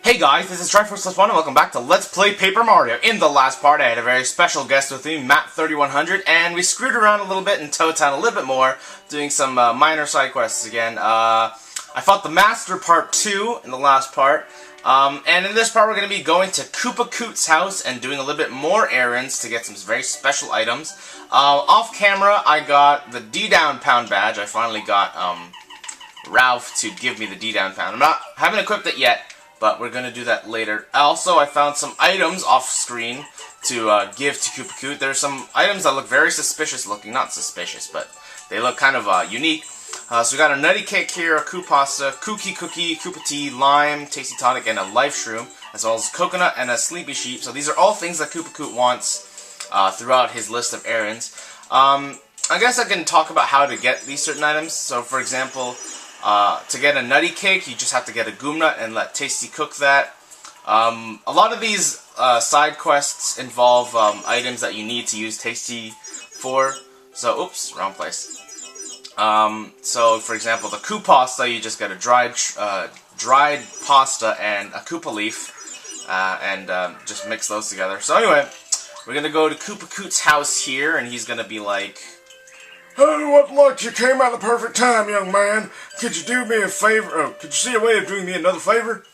Hey guys, this is Triforce1 and welcome back to Let's Play Paper Mario. In the last part, I had a very special guest with me, Matt3100, and we screwed around a little bit in Toad Town a little bit more, doing some minor side quests again. I fought the Master Part 2 in the last part, and in this part we're going to be going to Koopa Koot's house and doing a little bit more errands to get some very special items. Off camera, I got the D-Down Pound badge. I finally got Ralph to give me the D-Down Pound. Haven't equipped it yet, but we're going to do that later. Also, I found some items off screen to give to Koopa Koot. There's some items that look very suspicious looking. Not suspicious, but they look kind of unique. So we got a nutty cake here, a Koot pasta, cookie, Koopa tea, lime, tasty tonic, and a life shroom, as well as coconut and a sleepy sheep. So these are all things that Koopa Koot wants throughout his list of errands. I guess I can talk about how to get these certain items. So for example, to get a nutty cake, you just have to get a goom nut and let Tasty cook that. A lot of these side quests involve items that you need to use Tasty for. So, oops, wrong place. So, for example, the Koot pasta, you just get a dried pasta and a Koopa leaf, and just mix those together. So anyway, we're gonna go to Koopa Koot's house here, and he's gonna be like, "Oh, what luck! You came at the perfect time, young man. Could you do me a favor? Could you see a way of doing me another favor?"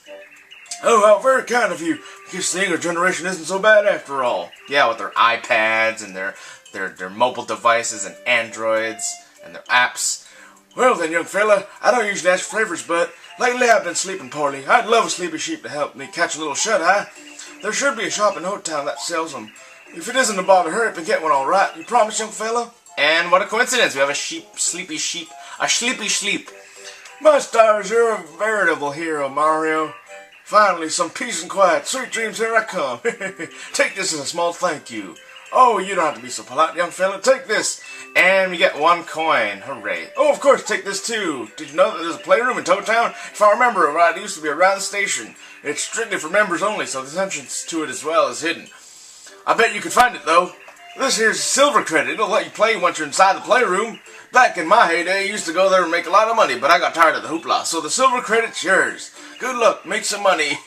"Oh, how very kind of you. I guess the younger generation isn't so bad after all." yeah, with their iPads and their mobile devices and Androids and their apps. "Well then, young fella, I don't usually ask for favors, but lately I've been sleeping poorly. I'd love a sleepy sheep to help me catch a little shut-eye. There should be a shop in Toad Town that sells them. If it isn't a bother, hurry up and get one all right. You promise, young fella?" And what a coincidence, we have a sleepy sheep. "My stars, you're a veritable hero, Mario. Finally, some peace and quiet. Sweet dreams, here I come. Take this as a small thank you. Oh, you don't have to be so polite, young fella. Take this." And we get 1 coin, hooray. "Oh, of course, take this too. Did you know that there's a playroom in Toad Town? If I remember it right, it used to be around the station. It's strictly for members only, so the entrance to it as well is hidden. I bet you could find it, though. This here's a silver credit. It'll let you play once you're inside the playroom. Back in my heyday, I used to go there and make a lot of money, but I got tired of the hoopla, so the silver credit's yours. Good luck, make some money."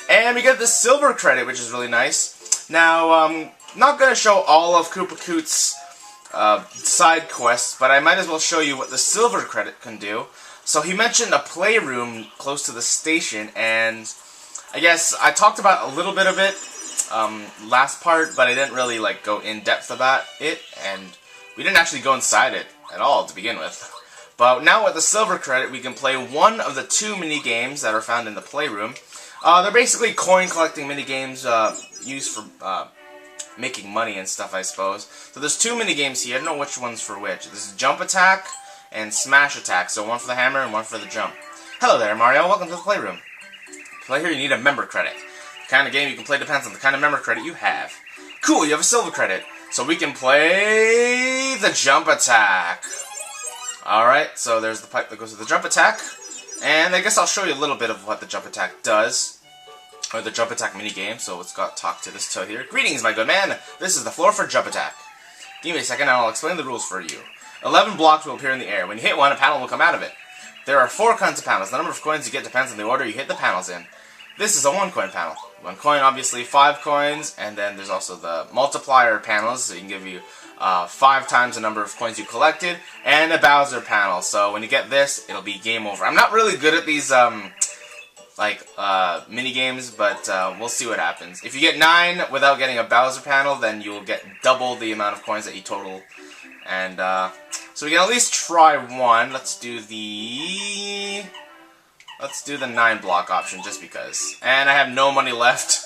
And we get the silver credit, which is really nice. Now, not going to show all of Koopa Koot's side quests, but I might as well show you what the silver credit can do. So he mentioned a playroom close to the station, and I guess I talked about a little bit of it last part, but I didn't really go in depth about it, and we didn't actually go inside it at all to begin with. But now with the silver credit, we can play one of the 2 mini games that are found in the playroom. They're basically coin collecting mini games used for making money and stuff, I suppose. So there's 2 mini games here. I don't know which one's for which. This is Jump Attack and Smash Attack. So one for the hammer and one for the jump. Hello there, Mario. Welcome to the playroom. To play here, you need a member credit. The kind of game you can play depends on the kind of member credit you have. Cool, you have a silver credit. So we can play the Jump Attack. Alright, so there's the pipe that goes to the Jump Attack. And I guess I'll show you a little bit of what the Jump Attack does. Or the Jump Attack minigame, so let's talk to this Toad here. "Greetings, my good man. This is the floor for Jump Attack. Give me a second and I'll explain the rules for you. 11 blocks will appear in the air. When you hit one, a panel will come out of it. There are 4 kinds of panels. The number of coins you get depends on the order you hit the panels in. This is a 1-coin panel. 1 coin, obviously 5 coins, and then there's also the multiplier panels, so you can give you 5 times the number of coins you collected, and a Bowser panel. So when you get this, it'll be game over. I'm not really good at these mini games, but we'll see what happens. If you get 9 without getting a Bowser panel, then you'll get double the amount of coins that you total. And so we can at least try one. Let's do the 9 block option just because. And I have no money left.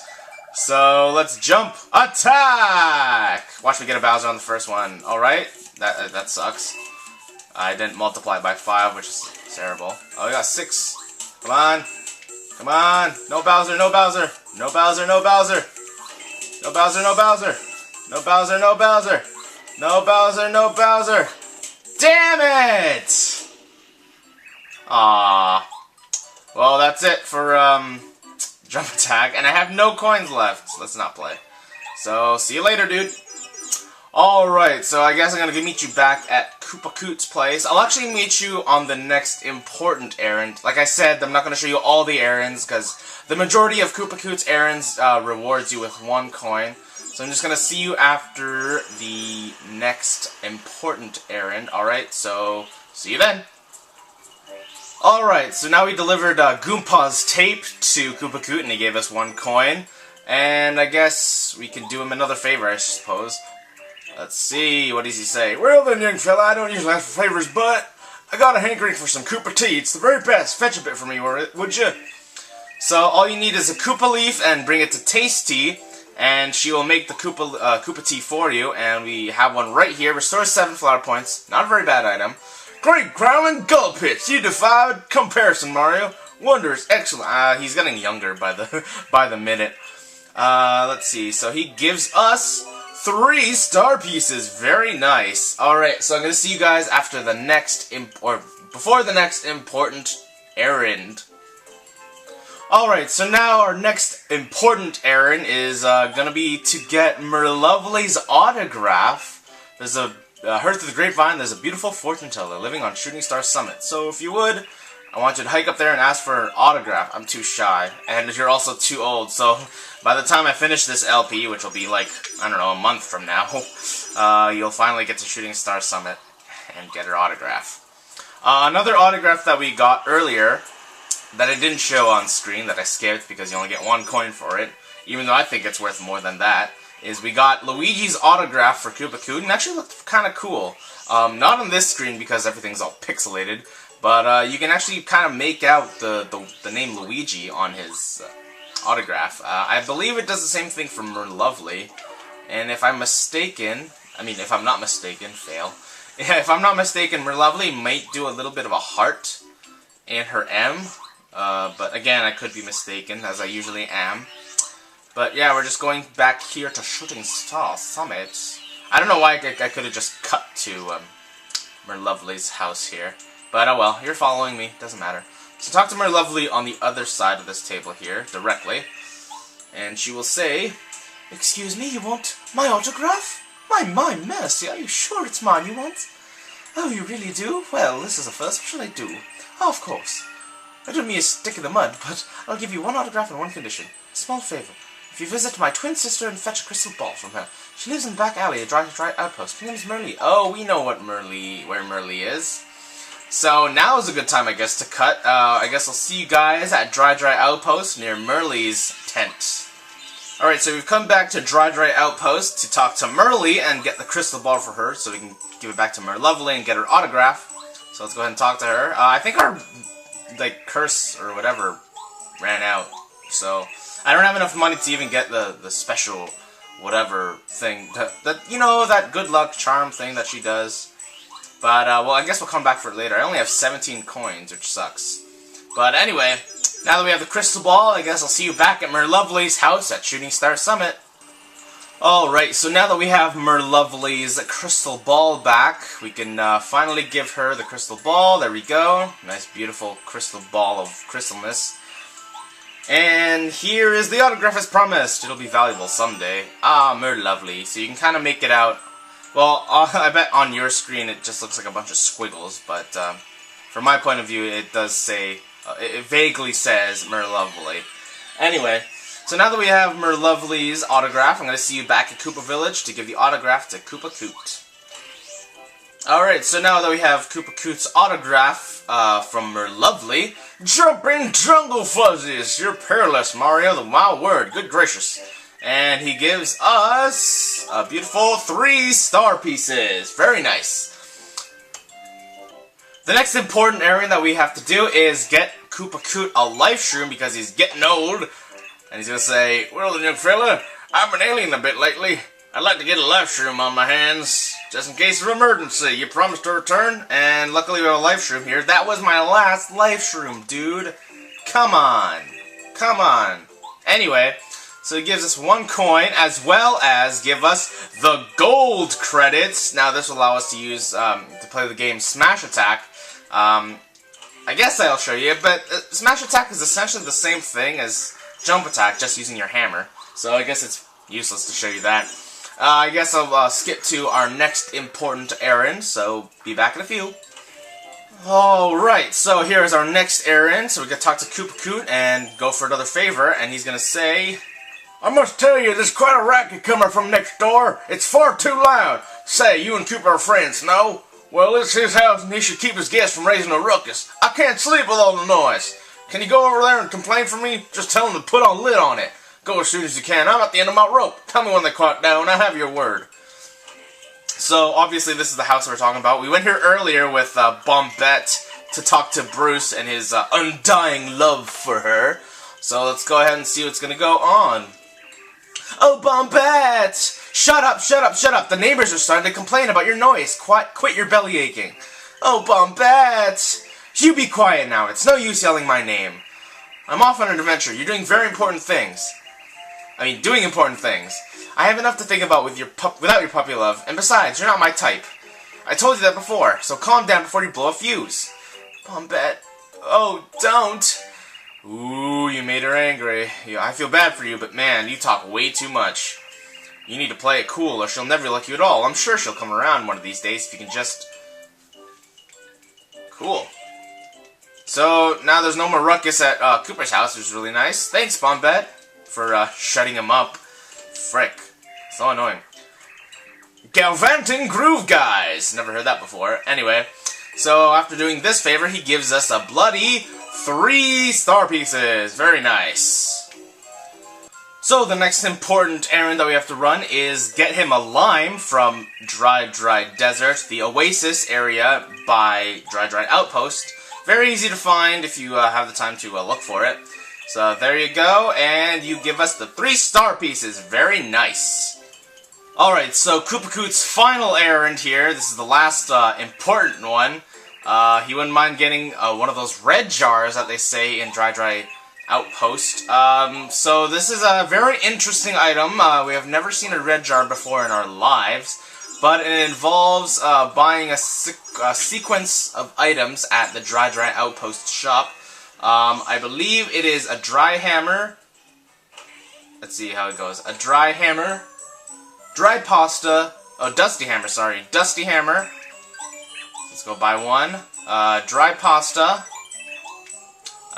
So let's jump attack. Watch me get a Bowser on the first one. Alright, that sucks. I didn't multiply by 5, which is terrible. Oh, we got 6. Come on. Come on. No Bowser, no Bowser. No Bowser, no Bowser. No Bowser, no Bowser. No Bowser, no Bowser. No Bowser, no Bowser. Damn it! Ah. Well, that's it for Jump Attack, and I have no coins left. Let's not play. So, see you later, dude. Alright, so I guess I'm gonna meet you back at Koopa Koot's place. I'll actually meet you on the next important errand. Like I said, I'm not gonna show you all the errands, because the majority of Koopa Koot's errands rewards you with 1 coin. So I'm just gonna see you after the next important errand. Alright, so see you then. Alright, so now we delivered Goompa's tape to Koopa Koot, and he gave us 1 coin. And I guess we can do him another favor, I suppose. Let's see, what does he say? Well then, young fella, I don't usually ask for favors, but I got a hankering for some Koopa tea. It's the very best. Fetch a bit for me, would you? So all you need is a Koopa leaf and bring it to Tasty, and she will make the Koopa tea for you. And we have one right here. Restores 7 flower points. Not a very bad item. Great growling gull pits! You defied comparison, Mario. Wonders, excellent. He's getting younger by the minute. Let's see. So he gives us 3 star pieces. Very nice. Alright, so I'm going to see you guys after the next, before the next important errand. Alright, so now our next important errand is going to be to get Merlovely's autograph. There's a, heard through the grapevine, there's a beautiful fortune teller living on Shooting Star Summit. So if you would, I want you to hike up there and ask for an autograph. I'm too shy, and you're also too old, so by the time I finish this LP, which will be like, I don't know, a month from now, you'll finally get to Shooting Star Summit and get her autograph. Another autograph that we got earlier, that I didn't show on screen, that I skipped because you only get 1 coin for it, even though I think it's worth more than that, is we got Luigi's autograph for Koopa Koot, and actually looked kind of cool. Not on this screen because everything's all pixelated, but you can actually kind of make out the name Luigi on his autograph. I believe it does the same thing for Merlovely, and if I'm mistaken, if I'm not mistaken, fail. If I'm not mistaken, Merlovely might do a little bit of a heart in her M, but again, I could be mistaken, as I usually am. But yeah, we're just going back here to Shooting Star Summit. I don't know why I could have just cut to Merlovely's house here. But oh well, you're following me, doesn't matter. So talk to Merlovely on the other side of this table here, directly. And she will say, "Excuse me, you want my autograph? My mercy, are you sure it's mine you want? Oh, you really do? Well, this is a first, what shall I do? Oh, of course. I don't mean a stick in the mud, but I'll give you 1 autograph and 1 condition. A small favor. If you visit my twin sister and fetch a crystal ball from her. She lives in the back alley, a dry outpost. Her name is Merly." Oh, we know where Merly is. So now is a good time, I guess, to cut. I guess I'll see you guys at Dry Outpost near Merly's tent. Alright, so we've come back to Dry Outpost to talk to Merly and get the crystal ball for her so we can give it back to Merlovely and get her autograph. So let's go ahead and talk to her. I think our curse or whatever ran out. So I don't have enough money to even get the special whatever thing. That good luck charm thing that she does. But, well, I guess we'll come back for it later. I only have 17 coins, which sucks. But anyway, now that we have the crystal ball, I guess I'll see you back at Merlovely's house at Shooting Star Summit. Alright, so now that we have Merlovely's crystal ball back, we can finally give her the crystal ball. There we go. Nice, beautiful crystal ball of crystalness. And here is the autograph as promised. It'll be valuable someday. Ah, Merlovely. So you can kind of make it out. Well, I bet on your screen it just looks like a bunch of squiggles, but from my point of view, it does say, it vaguely says Merlovely. Anyway, so now that we have Merlovely's autograph, I'm going to see you back at Koopa Village to give the autograph to Koopa Koot. Alright, so now that we have Koopa Koot's autograph from Merlovely, Jumping jungle fuzzies! You're perilous, Mario, the wild word. Good gracious. and he gives us a beautiful 3 star pieces. Very nice. The next important errand that we have to do is get Koopa Koot a life shroom because he's getting old. And he's going to say, "Well then, young fella, I've been ailing a bit lately. I'd like to get a life shroom on my hands, just in case of emergency. You promised to return?" and luckily we have a life shroom here. That was my last life shroom, dude. Come on. Come on. Anyway, so he gives us 1 coin, as well as give us the gold credits. Now this will allow us to use, to play the game Smash Attack. I guess I'll show you, but Smash Attack is essentially the same thing as Jump Attack, just using your hammer. So I guess it's useless to show you that. I guess I'll skip to our next important errand, so be back in a few. Alright, so here's our next errand. So we gotta talk to Koopa Koot and go for another favor, and he's gonna say, I must tell you, there's quite a racket coming from next door. It's far too loud. Say, you and Koopa are friends, no? Well, it's his house and he should keep his guests from raising a ruckus. I can't sleep with all the noise. Can you go over there and complain for me? Just tell him to put a lid on it. Go as soon as you can. I'm at the end of my rope. Tell me when they quiet down. I have your word. So, obviously, this is the house we're talking about. We went here earlier with Bombette to talk to Bruce and his undying love for her. So, let's go ahead and see what's going to go on. Oh, Bombette! Shut up, shut up, shut up! The neighbors are starting to complain about your noise. Quit your belly aching. Oh, Bombette! You be quiet now. It's no use yelling my name. I'm off on an adventure. You're doing very important things. Doing important things. I have enough to think about without your puppy love, and besides, you're not my type. I told you that before, so calm down before you blow a fuse. Bombette. Oh, don't! Ooh, you made her angry. Yeah, I feel bad for you, but man, you talk way too much. You need to play it cool, or she'll never like you at all. I'm sure she'll come around one of these days if you can just... Cool. So, now there's no more ruckus at Koopa's house, which is really nice. Thanks, Bombette, for shutting him up. Frick. So annoying. Galvanting Groove Guys! Never heard that before. Anyway, so after doing this favor, he gives us a bloody 3 star pieces. Very nice. So the next important errand that we have to run is get him a lime from Dry Desert, the Oasis area by Dry Outpost. Very easy to find if you have the time to look for it. So there you go, and you give us the 3 star pieces. Very nice. Alright, so Koopa Koot's final errand here. This is the last important one. He wouldn't mind getting one of those red jars that they say in Dry Outpost. So this is a very interesting item. We have never seen a red jar before in our lives, but it involves buying a sequence of items at the Dry Outpost shop. I believe it is a dry hammer. Let's see how it goes. A dry hammer, dry pasta. Oh, dusty hammer, sorry. Dusty hammer. Let's go buy one. Dry pasta.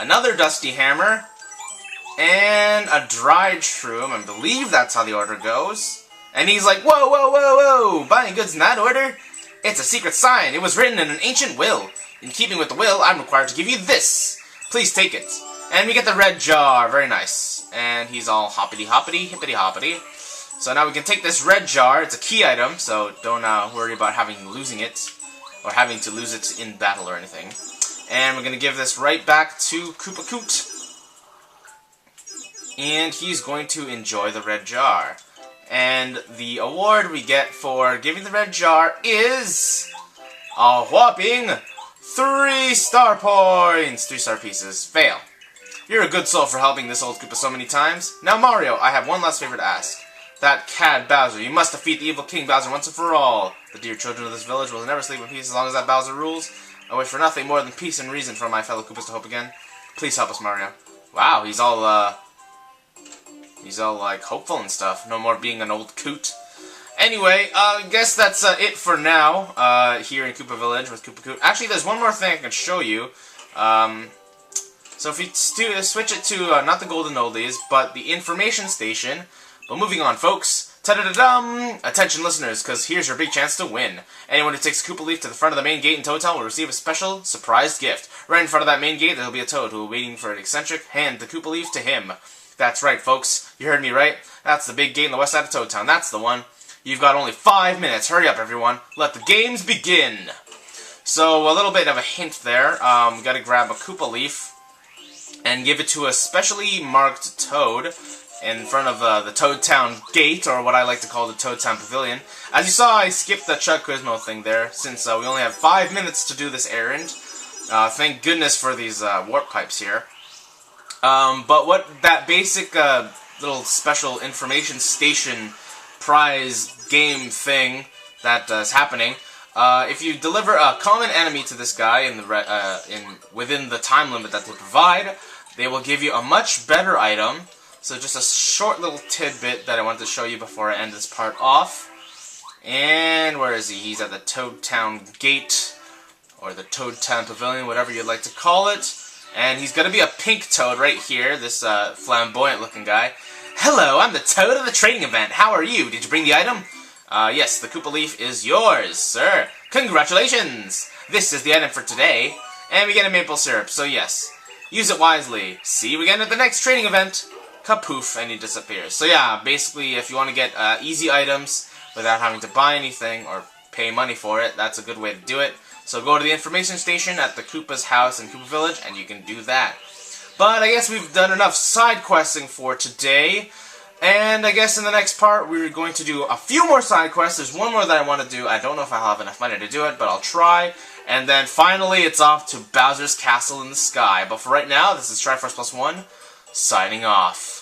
Another dusty hammer. And a dried shroom. I believe that's how the order goes. And he's like, whoa, whoa, whoa, whoa! Buying goods in that order? It's a secret sign. It was written in an ancient will. In keeping with the will, I'm required to give you this. Please take it. And we get the red jar. Very nice. And he's all hoppity-hoppity, hippity-hoppity. So now we can take this red jar. It's a key item, so don't worry about losing it. Or having to lose it in battle or anything. And we're going to give this right back to Koopa Koot. And he's going to enjoy the red jar. And the award we get for giving the red jar is a whopping 3 star points! 3 star pieces. Fail. You're a good soul for helping this old Koopa so many times. Now Mario, I have one last favor to ask. That cad Bowser, you must defeat the evil King Bowser once and for all. The dear children of this village will never sleep in peace as long as that Bowser rules. I wish for nothing more than peace and reason for my fellow Koopas to hope again. Please help us, Mario. Wow, he's all like hopeful and stuff. No more being an old coot. Anyway, I guess that's it for now, here in Koopa Village with Koopa Koot. Actually, there's one more thing I can show you. So if you switch it to, not the Golden Oldies, but the Information Station. But moving on, folks. Ta-da-da-dum! Attention listeners, because here's your big chance to win. Anyone who takes a Koopa Leaf to the front of the main gate in Toad Town will receive a special, surprise gift. Right in front of that main gate, there will be a Toad who will be waiting for an eccentric hand the Koopa Leaf to him. That's right, folks. You heard me right. That's the big gate in the west side of Toad Town. That's the one. You've got only 5 minutes. Hurry up, everyone. Let the games begin. So, a little bit of a hint there. We gotta grab a Koopa Leaf and give it to a specially marked Toad in front of the Toad Town gate, or what I like to call the Toad Town Pavilion. As you saw, I skipped the Chuck Quizmo thing there, since we only have 5 minutes to do this errand. Thank goodness for these warp pipes here. But what that basic little special information station prize game thing that is happening, if you deliver a common enemy to this guy within the time limit that they provide, they will give you a much better item. So just a short little tidbit that I wanted to show you before I end this part off. And where is he? He's at the Toad Town Gate, or the Toad Town Pavilion, whatever you'd like to call it. And he's going to be a pink toad right here, this flamboyant looking guy. Hello, I'm the Toad of the trading event. How are you? Did you bring the item? Yes, the Koopa leaf is yours, sir. Congratulations! This is the item for today. And we get a maple syrup, so yes. Use it wisely. See you again at the next trading event. Kapoof, and he disappears. So yeah, basically, if you want to get easy items without having to buy anything or pay money for it, that's a good way to do it. So go to the information station at the Koopa's house in Koopa Village, and you can do that. But I guess we've done enough side questing for today. And I guess in the next part, we're going to do a few more side quests. There's one more that I want to do. I don't know if I'll have enough money to do it, but I'll try. And then finally, it's off to Bowser's Castle in the Sky. But for right now, this is Triforce Plus One, signing off.